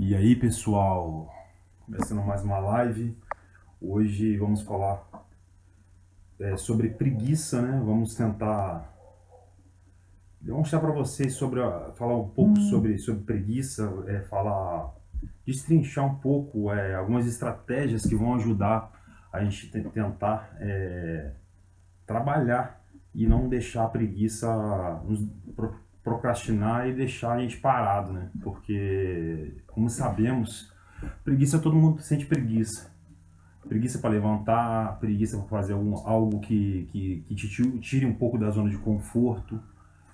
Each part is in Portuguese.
E aí, pessoal, começando mais uma live. Hoje vamos falar sobre preguiça, né? Vamos tentar mostrar para vocês falar um pouco sobre preguiça, falar, destrinchar um pouco algumas estratégias que vão ajudar a gente tentar trabalhar e não deixar a preguiça nos procrastinar e deixar a gente parado, né? Porque, como sabemos, preguiça, todo mundo sente preguiça. Preguiça para levantar, preguiça para fazer algo que te tire um pouco da zona de conforto.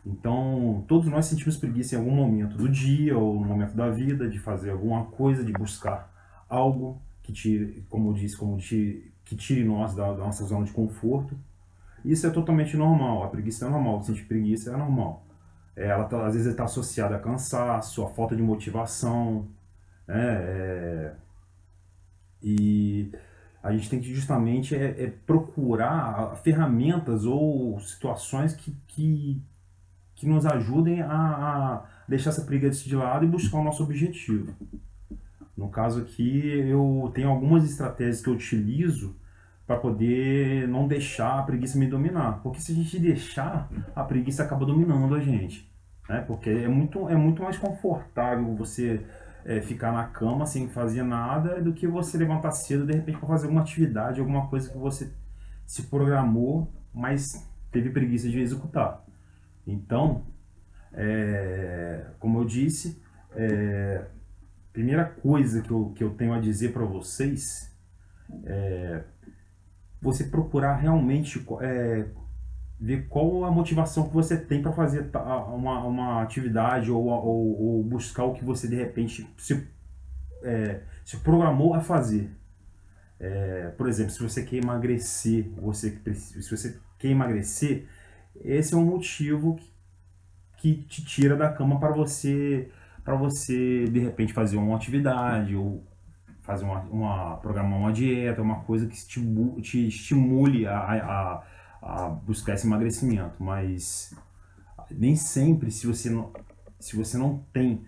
Então, todos nós sentimos preguiça em algum momento do dia ou no momento da vida de fazer alguma coisa, de buscar algo que tire, como eu disse, que tire nós da nossa zona de conforto. Isso é totalmente normal, a preguiça é normal, sentir preguiça é normal. Às vezes está associada a cansaço, a falta de motivação, né? E a gente tem que justamente procurar ferramentas ou situações que nos ajudem a deixar essa preguiça de lado e buscar o nosso objetivo. No caso aqui, eu tenho algumas estratégias que eu utilizo para poder não deixar a preguiça me dominar. Porque se a gente deixar, a preguiça acaba dominando a gente. Né? Porque é muito mais confortável você ficar na cama sem fazer nada do que você levantar cedo de repente para fazer alguma atividade, alguma coisa que você se programou, mas teve preguiça de executar. Então, como eu disse, primeira coisa que eu tenho a dizer para vocês você procurar realmente ver qual a motivação que você tem para fazer uma atividade ou buscar o que você de repente se programou a fazer. Por exemplo, se você quer emagrecer, se você quer emagrecer, esse é um motivo que te tira da cama para você de repente fazer uma atividade ou fazer programar uma dieta, uma coisa que te estimule a buscar esse emagrecimento. Mas nem sempre, se você não tem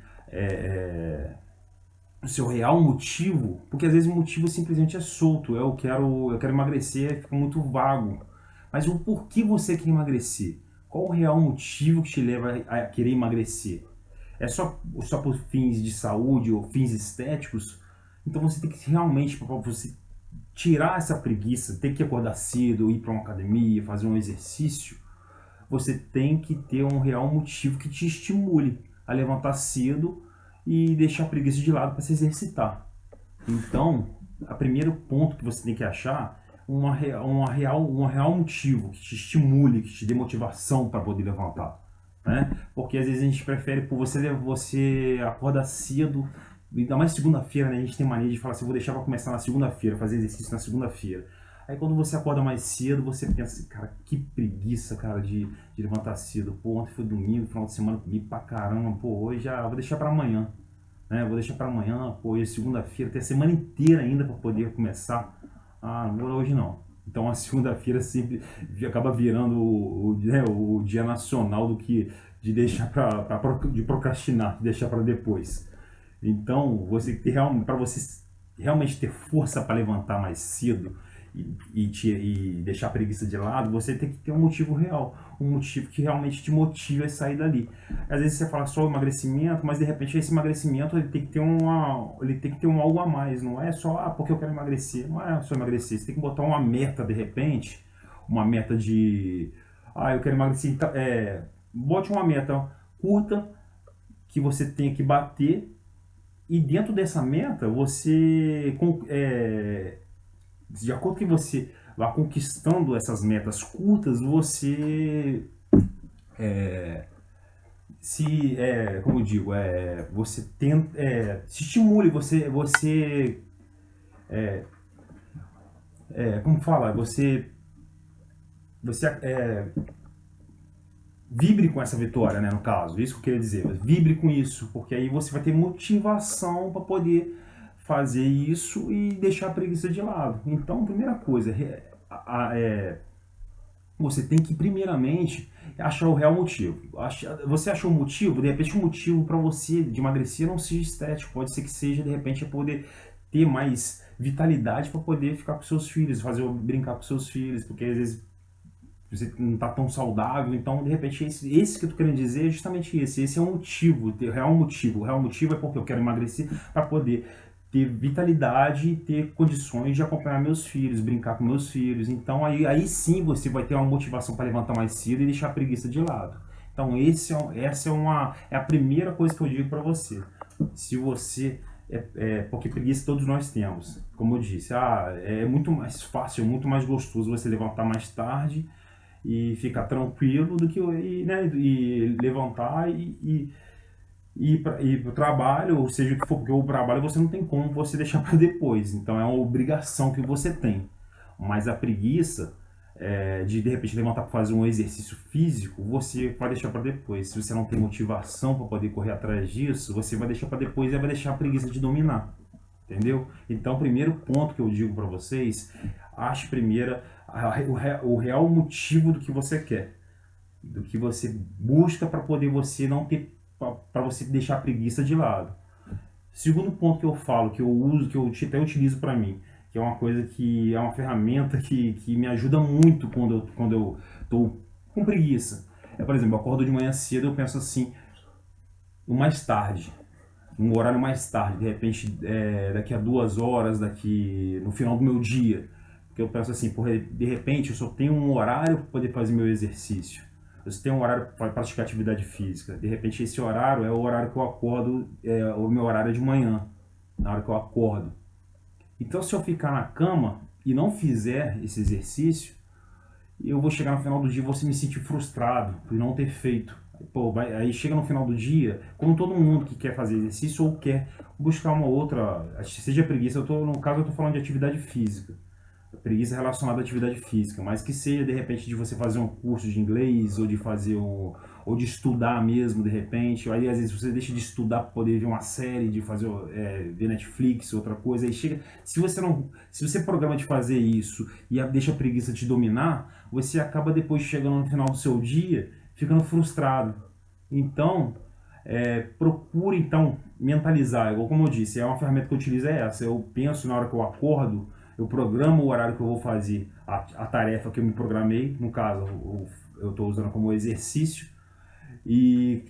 o seu real motivo, porque às vezes o motivo simplesmente é solto, eu quero emagrecer, fica muito vago. Mas o porquê você quer emagrecer? Qual o real motivo que te leva a querer emagrecer? É só por fins de saúde ou fins estéticos? Então você tem que realmente, para você tirar essa preguiça, ter que acordar cedo, ir para uma academia, fazer um exercício, você tem que ter um real motivo que te estimule a levantar cedo e deixar a preguiça de lado para se exercitar. Então, o primeiro ponto que você tem que achar um real motivo que te estimule, que te dê motivação para poder levantar. Né? Porque às vezes a gente prefere, por você acorda cedo, ainda mais segunda-feira, né? A gente tem mania de falar assim, vou deixar para começar na segunda-feira, fazer exercício na segunda-feira. Aí quando você acorda mais cedo, você pensa assim, cara, que preguiça, cara, de levantar cedo. Pô, ontem foi domingo, final de semana comi pra caramba, pô, hoje já vou deixar para amanhã. Né? Vou deixar para amanhã, pô, hoje é segunda-feira, tem a semana inteira ainda para poder começar. Ah, não vou hoje não. Então a segunda-feira sempre acaba virando o dia nacional de deixar de procrastinar, de deixar para depois. Então, para você realmente ter força para levantar mais cedo e deixar a preguiça de lado, você tem que ter um motivo real, um motivo que realmente te motive a sair dali. Às vezes você fala só emagrecimento, mas de repente esse emagrecimento ele tem que ter um algo a mais, não é só porque eu quero emagrecer, não é só emagrecer, você tem que botar uma meta de repente, uma meta de eu quero emagrecer, então, bote uma meta curta que você tenha que bater e dentro dessa meta, de acordo com que você vá conquistando essas metas curtas, você como eu digo, você tenta, se estimule, como fala, você vibre com essa vitória, né, no caso, isso que eu queria dizer, vibre com isso, porque aí você vai ter motivação para poder fazer isso e deixar a preguiça de lado. Então, primeira coisa, você tem que primeiramente Achar o real motivo. Você achou o motivo? De repente o motivo para você de emagrecer não seja estético. Pode ser que seja, de repente, é poder ter mais vitalidade para poder ficar com seus filhos, brincar com seus filhos, porque às vezes você não está tão saudável. Então, de repente, esse que eu tô querendo dizer é justamente esse. Esse é o motivo, o real motivo. O real motivo é porque eu quero emagrecer para poder ter vitalidade e ter condições de acompanhar meus filhos, brincar com meus filhos. Então aí sim você vai ter uma motivação para levantar mais cedo e deixar a preguiça de lado. Então essa é a primeira coisa que eu digo para você. Se você porque preguiça todos nós temos, como eu disse, é muito mais fácil, muito mais gostoso você levantar mais tarde e ficar tranquilo do que e levantar e ir para o trabalho, ou seja o que for, porque o trabalho você não tem como você deixar para depois, então é uma obrigação que você tem. Mas a preguiça de repente levantar para fazer um exercício físico, você vai deixar para depois. Se você não tem motivação para poder correr atrás disso, você vai deixar para depois e vai deixar a preguiça de dominar. Entendeu? Então, o primeiro ponto que eu digo para vocês, ache primeiro o real motivo do que você quer, do que você busca para poder você não ter, para você deixar a preguiça de lado. Segundo ponto que eu falo, que eu uso, que eu até utilizo para mim, que é uma coisa que é uma ferramenta que me ajuda muito quando eu tô com preguiça. Por exemplo, eu acordo de manhã cedo, eu penso assim, o mais tarde, um horário mais tarde, de repente daqui a 2 horas, daqui no final do meu dia, porque eu penso assim, de repente eu só tenho um horário para poder fazer meu exercício, eu só tenho um horário para praticar atividade física, de repente esse horário é o horário que eu acordo, o meu horário é de manhã, na hora que eu acordo. Então se eu ficar na cama e não fizer esse exercício, eu vou chegar no final do dia e vou me sentir frustrado por não ter feito. Pô, aí chega no final do dia, como todo mundo que quer fazer exercício ou quer buscar uma outra, seja preguiça, no caso eu estou falando de atividade física, preguiça relacionada à atividade física, mas que seja de repente de você fazer um curso de inglês ou de fazer ou de estudar mesmo de repente, aí às vezes você deixa de estudar para poder ver uma série, de fazer ver Netflix, outra coisa, aí chega, se você programa de fazer isso e deixa a preguiça te dominar, você acaba depois chegando no final do seu dia ficando frustrado. Então procure então mentalizar, igual como eu disse, é uma ferramenta que eu utilizo essa, eu penso na hora que eu acordo, eu programo o horário que eu vou fazer a tarefa que eu me programei, no caso eu estou usando como exercício, e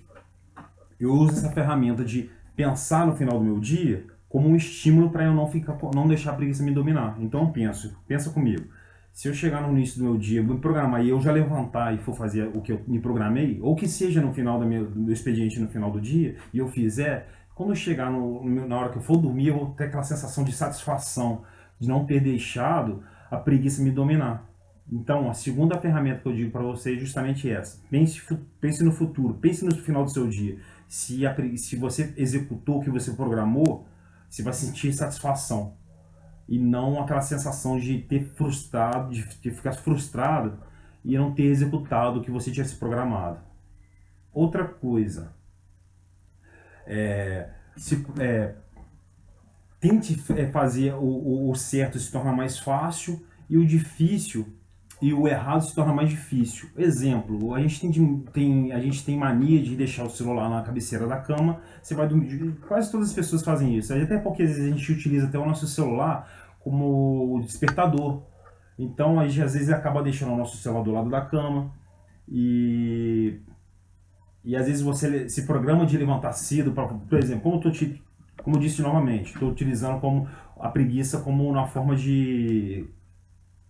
eu uso essa ferramenta de pensar no final do meu dia como um estímulo para eu não deixar a preguiça me dominar. Então pensa comigo, se eu chegar no início do meu dia, me programar e eu já levantar e for fazer o que eu me programei, ou que seja no final do meu expediente no final do dia, e eu fizer, quando eu chegar na hora que eu for dormir, eu vou ter aquela sensação de satisfação, de não ter deixado a preguiça me dominar. Então, a segunda ferramenta que eu digo para você é justamente essa. Pense no futuro, pense no final do seu dia. Se você executou o que você programou, você vai sentir satisfação. E não aquela sensação de ter frustrado, de ficar frustrado e não ter executado o que você tinha se programado. Outra coisa, tente fazer o certo se tornar mais fácil e o difícil e o errado se torna mais difícil. Exemplo, a gente tem mania de deixar o celular na cabeceira da cama, você vai dormir, quase todas as pessoas fazem isso, até porque às vezes a gente utiliza até o nosso celular como despertador. Então a gente às vezes acaba deixando o nosso celular do lado da cama e às vezes você se programa de levantar cedo, por exemplo, como eu disse novamente, estou utilizando como a preguiça como uma forma de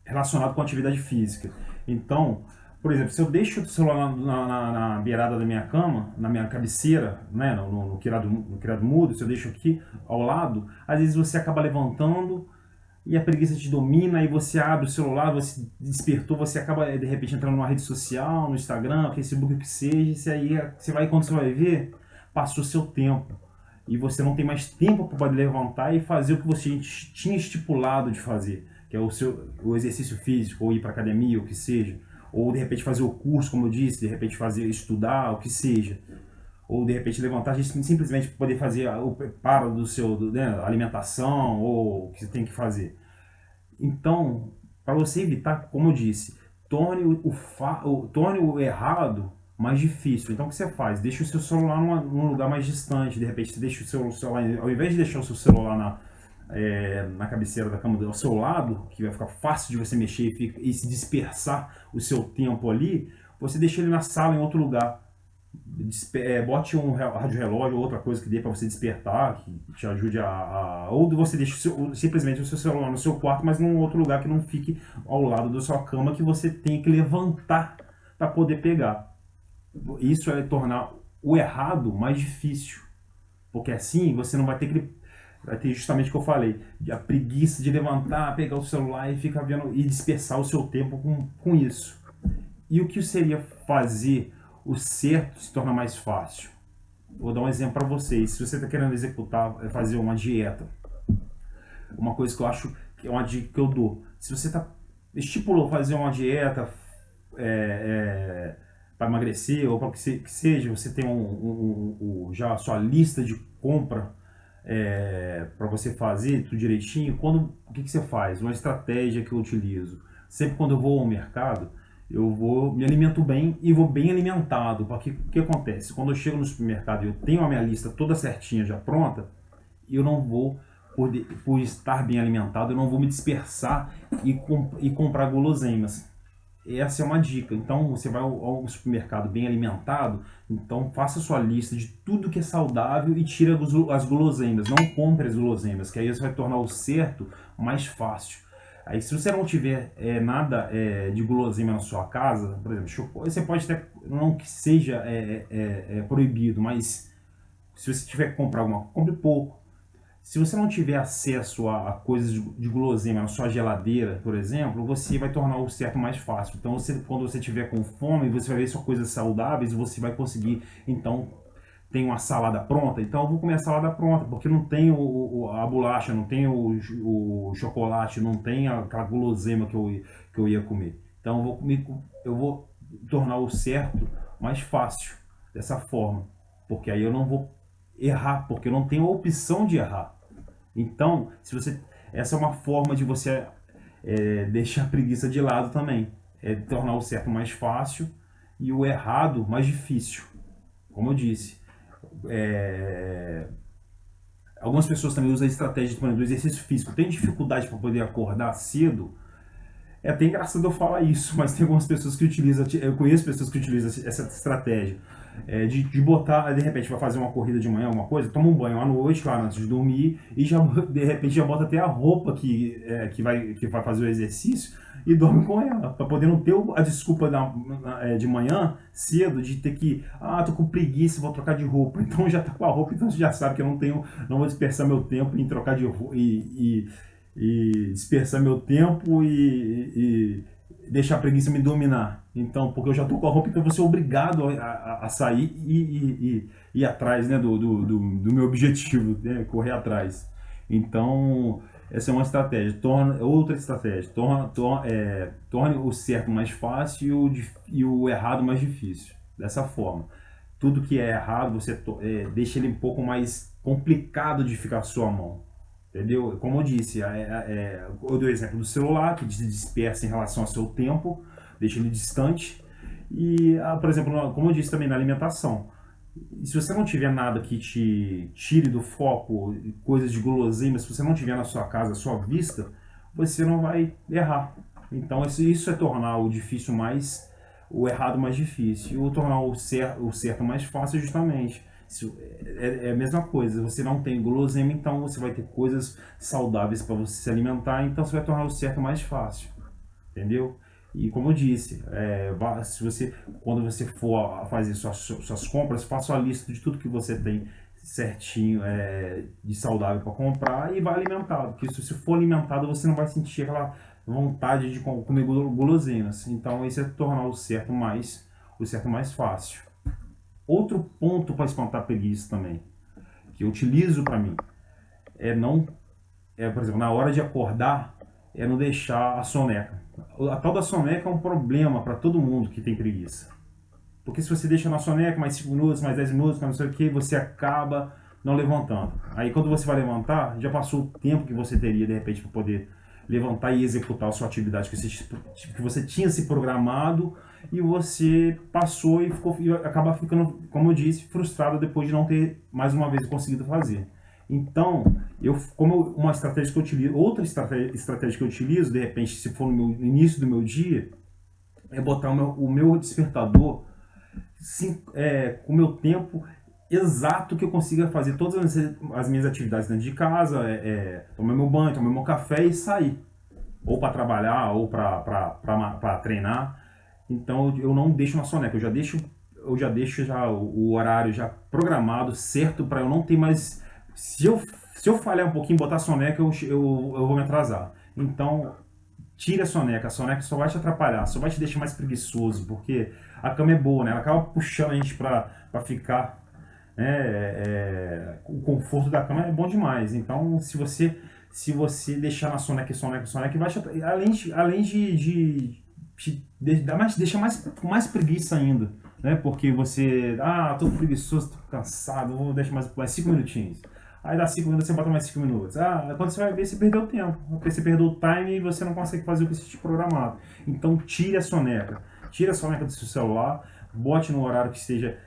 relacionado com atividade física. Então, por exemplo, se eu deixo o celular na beirada da minha cama, na minha cabeceira, né, no criado mudo, se eu deixo aqui ao lado, às vezes você acaba levantando e a preguiça te domina e você abre o celular, você despertou, você acaba de repente entrando numa rede social, no Instagram, Facebook, o que seja, e aí você vai, quando você vai ver, passou o seu tempo. E você não tem mais tempo para poder levantar e fazer o que você tinha estipulado de fazer, que é o exercício físico, ou ir para academia, o que seja, ou de repente fazer o curso, como eu disse, de repente estudar, o que seja, ou de repente levantar simplesmente para poder fazer o preparo né, alimentação ou o que você tem que fazer. Então, para você evitar, como eu disse, torne o errado mais difícil. Então o que você faz? Deixa o seu celular num lugar mais distante. De repente você deixa o seu celular, ao invés de deixar o seu celular na cabeceira da cama ao seu lado, que vai ficar fácil de você mexer e se dispersar o seu tempo ali, você deixa ele na sala em outro lugar. Bote um rádio relógio ou outra coisa que dê para você despertar, que te ajude ou você deixa simplesmente o seu celular no seu quarto, mas num outro lugar que não fique ao lado da sua cama, que você tem que levantar para poder pegar. Isso é tornar o errado mais difícil, porque assim você não vai ter justamente o que eu falei, a preguiça de levantar, pegar o celular e ficar vendo e dispersar o seu tempo com isso. E o que seria fazer o certo se torna mais fácil? Vou dar um exemplo para vocês. Se você está querendo fazer uma dieta, uma coisa que eu acho que é uma dica que eu dou. Se você estipulou fazer uma dieta para emagrecer ou para que seja, você tem já a sua lista de compra para você fazer tudo direitinho. O que você faz? Uma estratégia que eu utilizo. Sempre quando eu vou ao mercado, me alimento bem e vou bem alimentado. Porque o que acontece? Quando eu chego no supermercado e eu tenho a minha lista toda certinha, já pronta, eu não vou, por estar bem alimentado, eu não vou me dispersar e comprar guloseimas. Essa é uma dica. Então, você vai ao supermercado bem alimentado, então faça sua lista de tudo que é saudável e tira as guloseimas. Não compre as guloseimas, que aí você vai tornar o certo mais fácil. Aí, se você não tiver nada de guloseima na sua casa, por exemplo, chocolate, você pode até, não que seja proibido, mas se você tiver que comprar compre pouco. Se você não tiver acesso a coisas de guloseima na sua geladeira, por exemplo, você vai tornar o certo mais fácil. Então, quando você tiver com fome, você vai ver só coisas saudáveis e você vai conseguir, então, tem uma salada pronta, então eu vou comer a salada pronta, porque não tem a bolacha, não tem o chocolate, não tem aquela guloseima que eu ia comer. Então eu vou tornar o certo mais fácil dessa forma, porque aí eu não vou errar, porque eu não tenho a opção de errar. Então, essa é uma forma de você deixar a preguiça de lado também, tornar o certo mais fácil e o errado mais difícil, como eu disse. Algumas pessoas também usam a estratégia do exercício físico. Tem dificuldade para poder acordar cedo. É até engraçado eu falar isso, mas tem algumas pessoas que utilizam, eu conheço pessoas que utilizam essa estratégia de botar, de repente vai fazer uma corrida de manhã, alguma coisa, toma um banho à noite, claro, antes de dormir, e já de repente já bota até a roupa que vai fazer o exercício e dorme com ela, para poder não ter a desculpa de manhã cedo de ter que, tô com preguiça, vou trocar de roupa, então já tá com a roupa, então você já sabe que eu não vou dispersar meu tempo em trocar de roupa e dispersar meu tempo e deixar a preguiça me dominar. Então, porque eu já tô com a roupa, então eu vou ser obrigado a sair e ir atrás, né, do meu objetivo, né, correr atrás. Então, essa é uma estratégia. Outra estratégia, torne o certo mais fácil e o errado mais difícil. Dessa forma. Tudo que é errado, você deixa ele um pouco mais complicado de ficar à sua mão. Entendeu? Como eu disse, eu dei o exemplo do celular, que se dispersa em relação ao seu tempo, deixa ele distante. E, por exemplo, como eu disse também na alimentação, se você não tiver nada que te tire do foco, coisas de guloseima, se você não tiver na sua casa, à sua vista, você não vai errar. Então isso é tornar o errado mais difícil, e tornar o certo mais fácil justamente. É a mesma coisa, você não tem guloseima, então você vai ter coisas saudáveis para você se alimentar, então você vai tornar o certo mais fácil, entendeu? E como eu disse, quando você for fazer suas compras, faça a lista de tudo que você tem certinho de saudável para comprar e vai alimentado, porque se você for alimentado você não vai sentir aquela vontade de comer guloseimas, então isso é tornar o certo mais fácil. Outro ponto para espantar a preguiça também, que eu utilizo para mim, por exemplo, na hora de acordar, não deixar a soneca. A tal da soneca é um problema para todo mundo que tem preguiça. Porque se você deixa na soneca mais 5 minutos, mais 10 minutos, não sei o que, você acaba não levantando. Aí quando você vai levantar, já passou o tempo que você teria de repente para poder levantar e executar a sua atividade que você tinha se programado e você passou e acaba ficando, como eu disse, frustrado depois de não ter mais uma vez conseguido fazer. Então, uma estratégia que eu utilizo, outra estratégia que eu utilizo, de repente, se for no início do meu dia, é botar o meu despertador com o meu tempo exato que eu consiga fazer todas as minhas atividades dentro de casa, tomar meu banho, tomar meu café e sair. Ou para trabalhar, ou para treinar. Então eu não deixo na soneca, eu já deixo o horário já programado, certo, para eu não ter mais... Se eu falhar um pouquinho, botar a soneca, eu vou me atrasar. Então, tire a soneca só vai te atrapalhar, só vai te deixar mais preguiçoso, porque a cama é boa, né? Ela acaba puxando a gente para ficar... o conforto da cama é bom demais. Então, se você deixar na soneca, vai te, além de deixar com mais preguiça ainda, né? Porque você, tô preguiçoso, tô cansado, vou deixar mais 5 minutinhos. Aí dá 5 minutos, você bota mais 5 minutos. Quando você vai ver, você perdeu o tempo. Porque você perdeu o time e você não consegue fazer o que você tinha programado. Então, tire a soneca. Tire a soneca do seu celular, bote no horário que esteja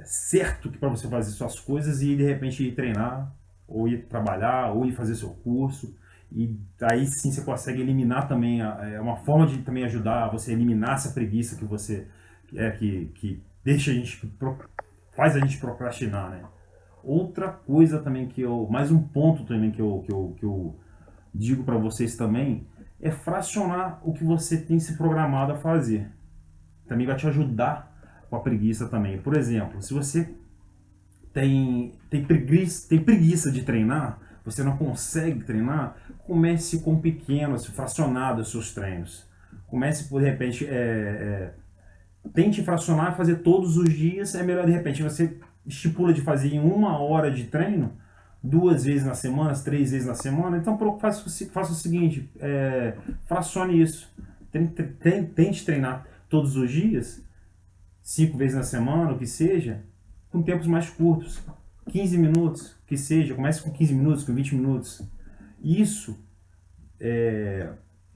certo para você fazer suas coisas e de repente ir treinar, ou ir trabalhar, ou ir fazer seu curso. E aí sim você consegue eliminar também, uma forma de também ajudar você a eliminar essa preguiça que você que deixa a gente, faz a gente procrastinar, né? Outra coisa também mais um ponto também que eu digo para vocês também, é fracionar o que você tem se programado a fazer. Também vai te ajudar com a preguiça também. Por exemplo, se você tem preguiça de treinar, você não consegue treinar, comece com pequenos, fracionados os seus treinos. Comece por, de repente, tente fracionar e fazer todos os dias. É melhor, de repente, você estipula de fazer em 1 hora de treino, 2 vezes na semana, 3 vezes na semana. Então faça o seguinte, fracione isso. Tente treinar todos os dias, 5 vezes na semana, o que seja, com tempos mais curtos. 15 minutos, que seja, comece com 15 minutos, com 20 minutos. Isso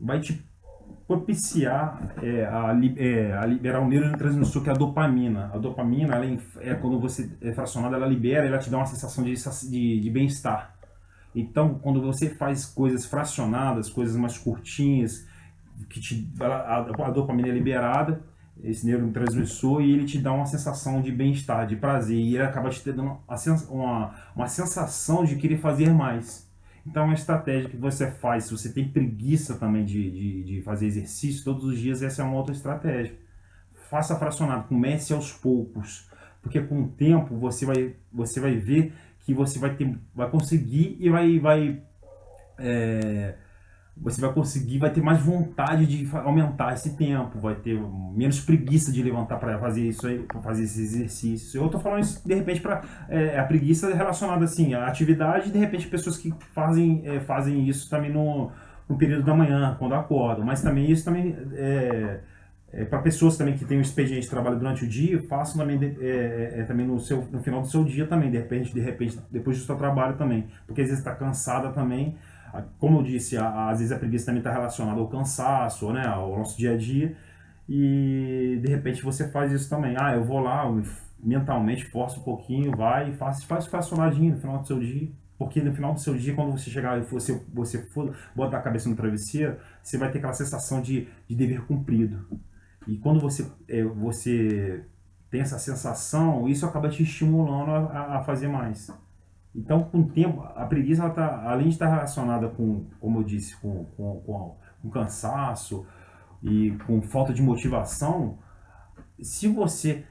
vai te propiciar a liberar um neurotransmissor que é a dopamina. A dopamina, quando você é fracionado, ela te dá uma sensação de bem-estar. Então, quando você faz coisas fracionadas, coisas mais curtinhas, a dopamina é liberada, esse neurotransmissor, e ele te dá uma sensação de bem-estar, de prazer, e ele acaba te dando uma sensação de querer fazer mais. Então, é uma estratégia que você faz, se você tem preguiça também de fazer exercício todos os dias, essa é uma outra estratégia. Faça fracionado, comece aos poucos, porque com o tempo você vai ver que você vai conseguir e você vai conseguir, vai ter mais vontade de aumentar esse tempo, vai ter menos preguiça de levantar para fazer isso aí, para fazer esses exercícios. Eu tô falando isso de repente para a preguiça relacionada assim à atividade, e de repente pessoas que fazem isso também no período da manhã, quando acordam, mas também isso também para pessoas também que têm um expediente de trabalho durante o dia, façam também também no final do seu dia também, de repente depois do seu trabalho também, porque às vezes está cansada também. Como eu disse, às vezes a preguiça também está relacionada ao cansaço, né, ao nosso dia a dia, e de repente você faz isso também. Eu vou lá, mentalmente forço um pouquinho, vai e faz fracionadinho no final do seu dia, porque no final do seu dia, quando você chegar e você for botar a cabeça no travesseiro, você vai ter aquela sensação de dever cumprido. E quando você tem essa sensação, isso acaba te estimulando a fazer mais. Então, com o tempo, a preguiça, além de estar relacionada com, como eu disse, com cansaço e com falta de motivação, se você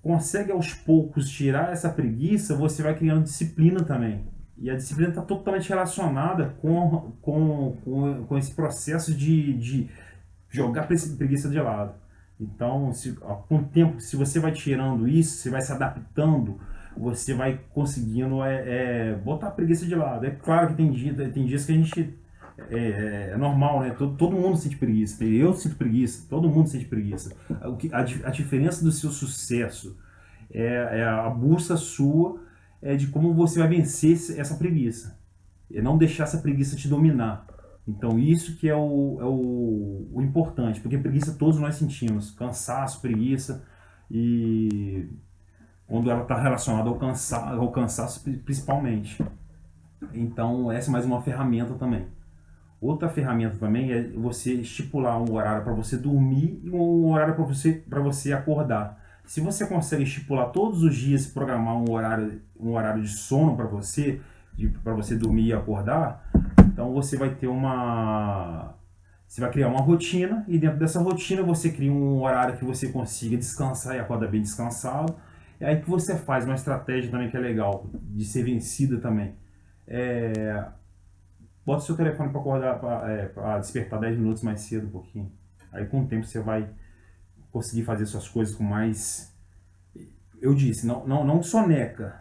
consegue aos poucos tirar essa preguiça, você vai criando disciplina também. E a disciplina está totalmente relacionada com esse processo de jogar preguiça de lado. Então, com o tempo, se você vai tirando isso, você vai se adaptando, você vai conseguindo botar a preguiça de lado. É claro que tem dias que a gente é normal, né? Todo mundo sente preguiça. Eu sinto preguiça, todo mundo sente preguiça. A diferença do seu sucesso é a busca sua de como você vai vencer essa preguiça. É não deixar essa preguiça te dominar. Então isso que é o importante, porque preguiça todos nós sentimos, cansaço, preguiça, e quando ela está relacionada ao cansaço principalmente. Então essa é mais uma ferramenta também. Outra ferramenta também é você estipular um horário para você dormir e um horário para você acordar. Se você consegue estipular todos os dias, programar um horário de sono para você dormir e acordar, então você vai ter você vai criar uma rotina, e dentro dessa rotina você cria um horário que você consiga descansar e acordar bem descansado. É aí que você faz uma estratégia também que é legal, de ser vencida também. Bota o seu telefone para acordar, para despertar 10 minutos mais cedo um pouquinho. Aí com o tempo você vai conseguir fazer suas coisas com mais... Eu disse, não soneca.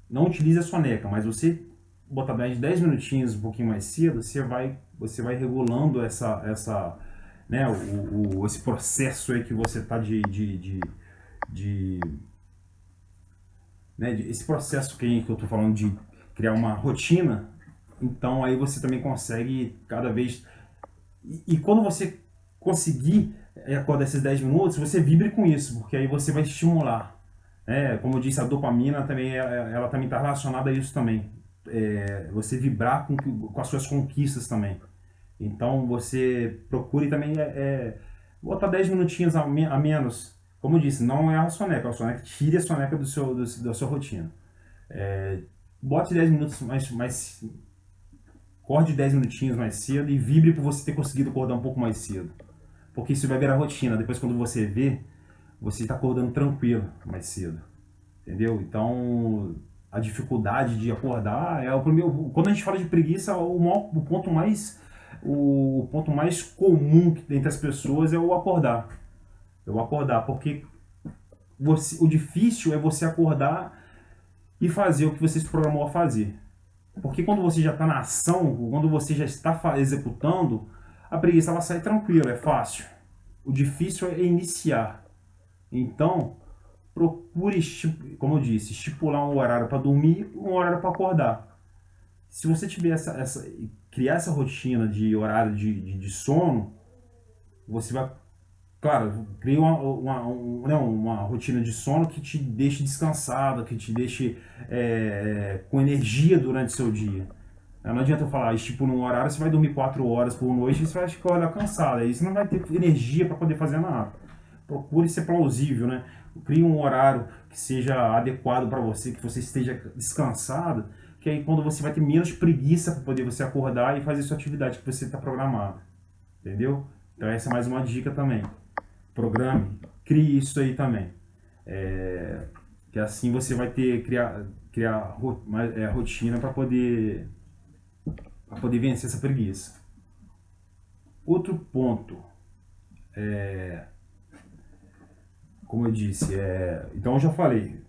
Não utilize a soneca, mas você botar 10 minutinhos um pouquinho mais cedo, você vai regulando né, esse processo aí que você está né, esse processo que eu estou falando de criar uma rotina. Então aí você também consegue cada vez... E quando você conseguir acordar esses 10 minutos, você vibre com isso, porque aí você vai estimular. Como eu disse, a dopamina também, ela também está relacionada a isso também. Você vibrar com as suas conquistas também. Então você procure também botar 10 minutinhos a menos. Como eu disse, não é a soneca tire a soneca da sua rotina. Bote 10 minutos mais acorde 10 minutinhos mais cedo e vibre por você ter conseguido acordar um pouco mais cedo. Porque isso vai virar rotina. Depois, quando você vê, você está acordando tranquilo mais cedo. Entendeu? Então, a dificuldade de acordar é o primeiro. Quando a gente fala de preguiça, o ponto mais comum entre as pessoas é o acordar. Porque o difícil é você acordar e fazer o que você se programou a fazer. Porque quando você já está na ação, quando você já está executando, a preguiça ela sai tranquila, é fácil. O difícil é iniciar. Então, procure, como eu disse, estipular um horário para dormir e um horário para acordar. Se você tiver criar essa rotina de horário de sono, você vai... Claro, cria uma rotina de sono que te deixe descansado, que te deixe com energia durante o seu dia. Não adianta eu falar, tipo, num horário você vai dormir 4 horas por noite e você vai ficar cansado. Aí você não vai ter energia para poder fazer nada. Procure ser plausível, né? Crie um horário que seja adequado para você, que você esteja descansado, que aí quando você vai ter menos preguiça para poder você acordar e fazer sua atividade que você está programado. Entendeu? Então essa é mais uma dica também. Programe, crie isso aí também. Que assim você vai criar rotina para poder vencer essa preguiça. Outro ponto, como eu disse, então eu já falei,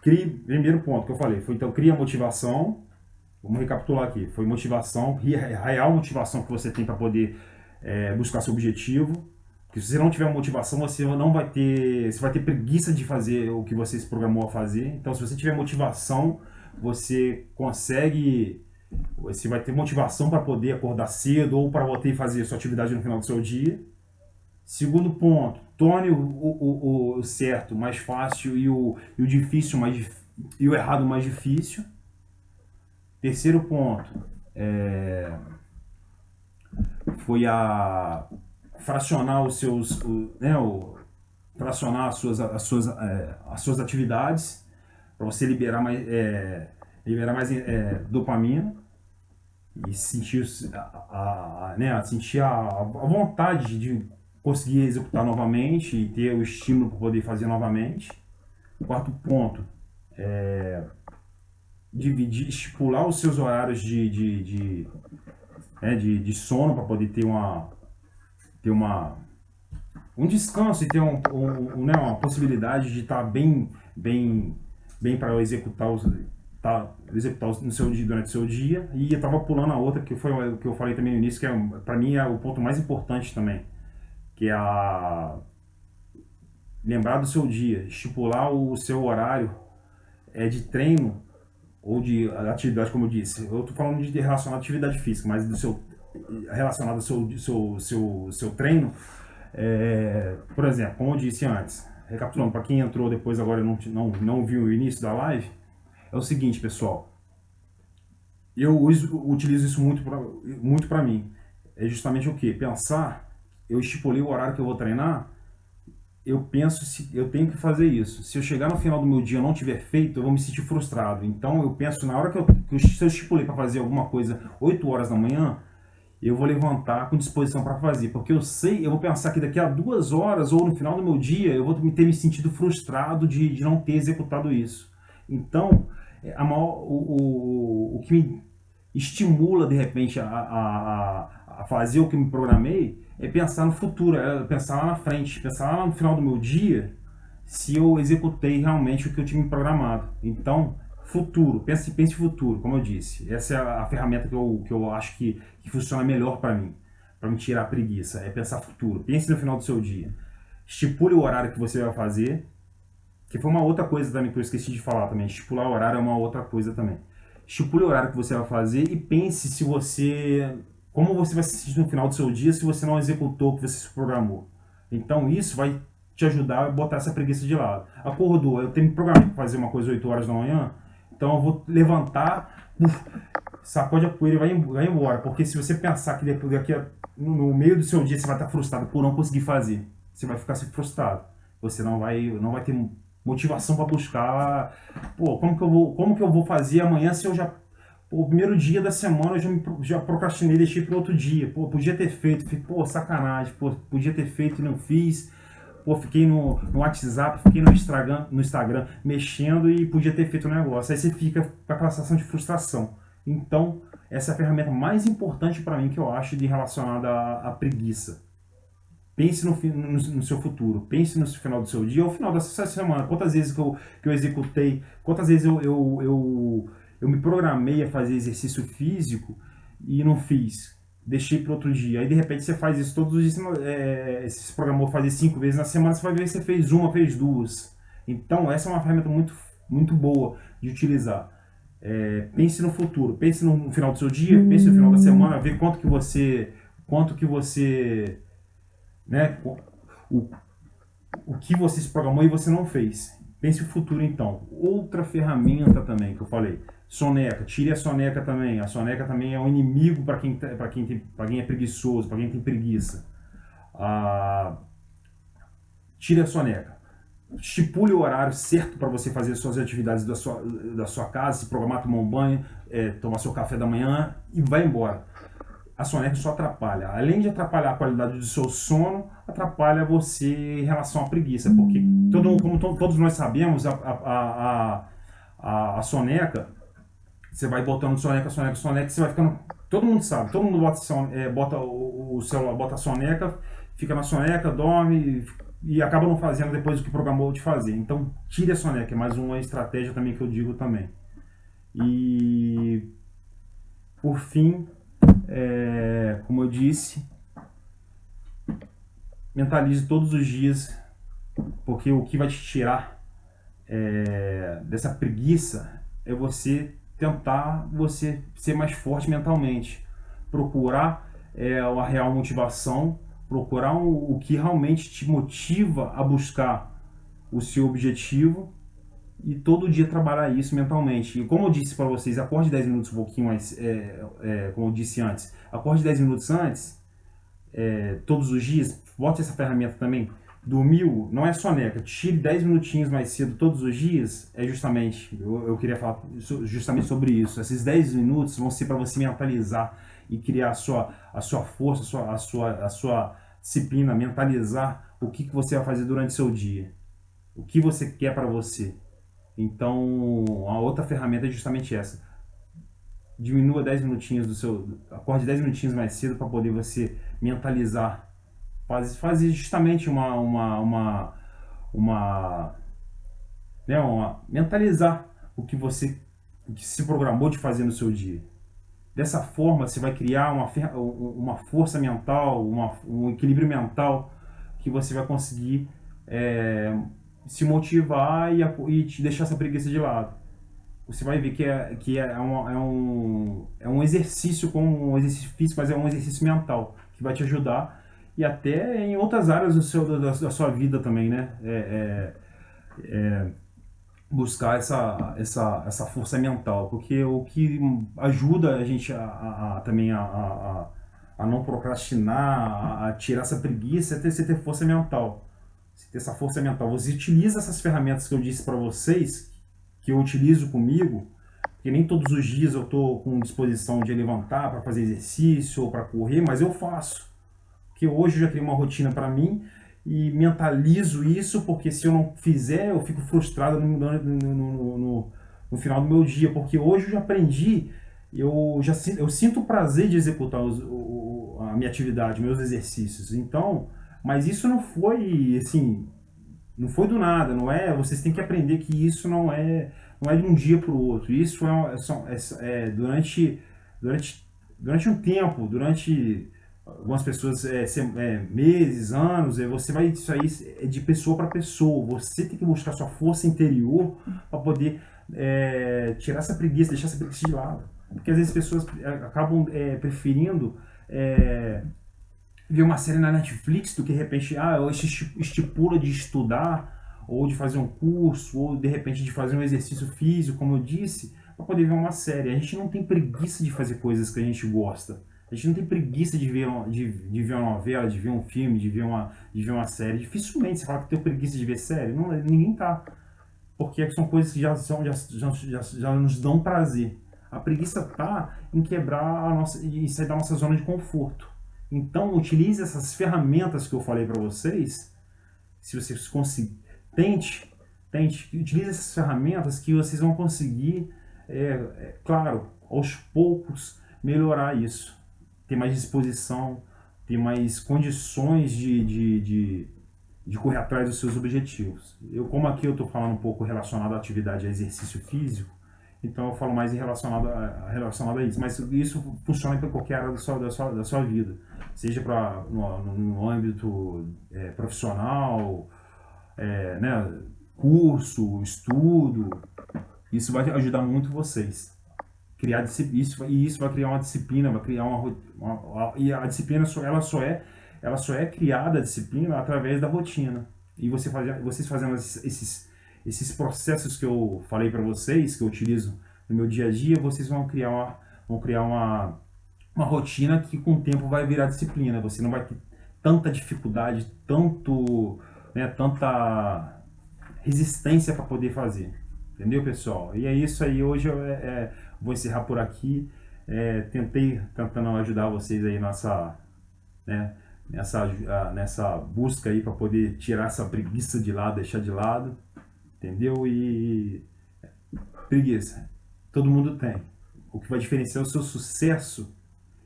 primeiro ponto que eu falei, foi então cria motivação. Vamos recapitular aqui, foi motivação, real motivação que você tem para poder buscar seu objetivo. Porque se você não tiver motivação, você vai ter preguiça de fazer o que você se programou a fazer. Então, se você tiver motivação, você vai ter motivação para poder acordar cedo ou para poder fazer a sua atividade no final do seu dia. Segundo ponto, torne o certo mais fácil e o difícil e o errado mais difícil. Terceiro ponto, foi fracionar fracionar as suas atividades para você liberar mais dopamina e sentir sentir a vontade de conseguir executar novamente e ter o estímulo para poder fazer novamente. Quarto ponto, estipular os seus horários de sono para poder ter um descanso e ter uma possibilidade de estar bem para executar no seu dia, durante o seu dia. E eu estava pulando a outra, que foi o que eu falei também no início, que para mim é o ponto mais importante também, que é lembrar do seu dia, estipular o seu horário de treino ou de atividade, como eu disse. Eu estou falando de relacionar à atividade física, mas relacionado ao seu treino. Por exemplo, como eu disse antes, recapitulando, para quem entrou depois agora e não viu o início da live, é o seguinte, pessoal. Eu utilizo isso muito para mim. É justamente o que? Pensar, eu estipulei o horário que eu vou treinar, eu penso se eu tenho que fazer isso. Se eu chegar no final do meu dia e não tiver feito, eu vou me sentir frustrado. Então eu penso, na hora se eu estipulei para fazer alguma coisa 8 horas da manhã, eu vou levantar com disposição para fazer, porque eu vou pensar que daqui a 2 horas ou no final do meu dia eu vou ter me sentido frustrado de não ter executado isso. Então, o que me estimula de repente a fazer o que eu me programei é pensar no futuro, é pensar lá na frente, pensar lá no final do meu dia se eu executei realmente o que eu tinha me programado. Então, futuro, pense futuro, como eu disse. Essa é a ferramenta que eu acho que funciona melhor para me tirar a preguiça, é pensar futuro. Pense no final do seu dia. Estipule o horário que você vai fazer, que foi uma outra coisa também que eu esqueci de falar também. Estipular o horário é uma outra coisa também. Estipule o horário que você vai fazer e pense como você vai se sentir no final do seu dia se você não executou o que você se programou. Então isso vai te ajudar a botar essa preguiça de lado. Acordou, eu tenho que programar para fazer uma coisa 8 horas da manhã, então eu vou levantar, sacode a poeira e vai embora. Porque se você pensar que no meio do seu dia você vai estar frustrado por não conseguir fazer, você vai ficar frustrado. Você não vai ter motivação para buscar, como que eu vou fazer amanhã se eu já o primeiro dia da semana eu já procrastinei, deixei para outro dia. Podia ter feito, sacanagem, podia ter feito e não fiz. Fiquei no WhatsApp, fiquei no Instagram mexendo e podia ter feito o negócio. Aí você fica com aquela sensação de frustração. Então, essa é a ferramenta mais importante para mim que eu acho relacionada à preguiça. Pense no seu futuro, pense no final do seu dia ou no final dessa semana. Quantas vezes que eu executei, quantas vezes eu me programei a fazer exercício físico e não fiz. Deixei para outro dia. Aí de repente você faz isso todos os dias, você se programou fazer 5 vezes na semana, você vai ver que você fez uma, fez 2. Então essa é uma ferramenta muito, muito boa de utilizar. Pense no futuro, pense no final do seu dia, pense no final da semana, ver quanto que você, né, o que você se programou e você não fez. Pense no futuro então. Outra ferramenta também que eu falei, soneca, tire a soneca também. A soneca também é um inimigo para quem é preguiçoso, para quem tem preguiça. Tire a soneca. Estipule o horário certo para você fazer suas atividades da sua casa, se programar, tomar um banho, tomar seu café da manhã e vai embora. A soneca só atrapalha. Além de atrapalhar a qualidade do seu sono, atrapalha você em relação à preguiça. Porque, como todos nós sabemos, a soneca, você vai botando soneca, você vai ficando... Todo mundo sabe, todo mundo bota o celular, bota a soneca, fica na soneca, dorme e acaba não fazendo depois o que programou de fazer. Então, tire a soneca, é mais uma estratégia também que eu digo também. E, por fim, como eu disse, mentalize todos os dias, porque o que vai te tirar dessa preguiça é você tentar ser mais forte mentalmente, procurar uma real motivação, procurar o que realmente te motiva a buscar o seu objetivo e todo dia trabalhar isso mentalmente. E como eu disse para vocês, acorde 10 minutos um pouquinho mais, como eu disse antes, acorde 10 minutos antes, todos os dias, bote essa ferramenta também. Dormiu, não é soneca, tire 10 minutinhos mais cedo todos os dias, eu queria falar justamente sobre isso. Esses 10 minutos vão ser para você mentalizar e criar a sua força, a sua disciplina, mentalizar o que você vai fazer durante o seu dia, o que você quer para você. Então, a outra ferramenta é justamente essa. Diminua 10 minutinhos acorde 10 minutinhos mais cedo para poder você mentalizar. Fazer justamente mentalizar o que se programou de fazer no seu dia. Dessa forma, você vai criar uma força mental, um equilíbrio mental que você vai conseguir se motivar e te deixar essa preguiça de lado. você vai ver é um exercício como um exercício físico, mas é um exercício mental que vai te ajudar e até em outras áreas da sua vida também, né? Buscar essa força mental, porque o que ajuda a gente também a não procrastinar, a tirar essa preguiça, é você ter força mental. Você ter essa força mental. Você utiliza essas ferramentas que eu disse para vocês, que eu utilizo comigo, porque nem todos os dias eu estou com disposição de levantar para fazer exercício ou para correr, mas eu faço. Porque hoje eu já criei uma rotina para mim e mentalizo isso, porque se eu não fizer, eu fico frustrado no final do meu dia, porque hoje eu já aprendi, eu sinto o prazer de executar a minha atividade, meus exercícios. Então, mas isso não foi assim, não foi do nada, não é? Vocês têm que aprender que isso não é de um dia para o outro. Isso durante um tempo, durante algumas pessoas meses, anos, você vai isso aí é de pessoa para pessoa. Você tem que buscar sua força interior para poder tirar essa preguiça, deixar essa preguiça de lado. Porque às vezes as pessoas acabam preferindo ver uma série na Netflix do que de repente estipula de estudar ou de fazer um curso ou de repente de fazer um exercício físico, como eu disse, para poder ver uma série. A gente não tem preguiça de fazer coisas que a gente gosta. A gente não tem preguiça de ver uma novela, de ver um filme, de ver uma série. Dificilmente você fala que tem preguiça de ver série. Não, ninguém tá. Porque são coisas que já nos dão prazer. A preguiça tá em quebrar e sair da nossa zona de conforto. Então, utilize essas ferramentas que eu falei para vocês. Se vocês conseguirem, utilize essas ferramentas que vocês vão conseguir, claro, aos poucos, melhorar isso. Ter mais disposição, ter mais condições de correr atrás dos seus objetivos. Como aqui eu estou falando um pouco relacionado à atividade, a exercício físico, então eu falo mais relacionado a isso. Mas isso funciona para qualquer área da sua vida. Seja no âmbito profissional, né, curso, estudo. Isso vai ajudar muito vocês. Isso vai criar uma disciplina, vai criar e a disciplina ela só é criada, a disciplina, através da rotina. E vocês fazendo esses processos que eu falei para vocês, que eu utilizo no meu dia a dia, vocês vão criar uma rotina que com o tempo vai virar disciplina. Você não vai ter tanta dificuldade, tanta resistência para poder fazer. Entendeu, pessoal? E é isso aí. Hoje eu vou encerrar por aqui. Tentando ajudar vocês aí nessa busca aí para poder tirar essa preguiça de lado, deixar de lado. Entendeu? E preguiça, todo mundo tem. O que vai diferenciar o seu sucesso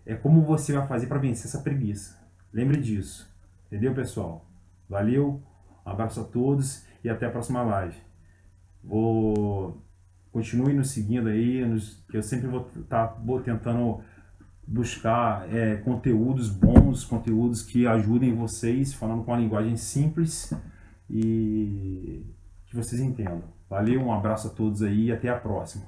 é como você vai fazer para vencer essa preguiça. Lembre disso. Entendeu, pessoal? Valeu, um abraço a todos e até a próxima live. Continue nos seguindo aí, que eu sempre vou estar tentando buscar conteúdos bons, conteúdos que ajudem vocês, falando com uma linguagem simples e que vocês entendam. Valeu, um abraço a todos aí e até a próxima.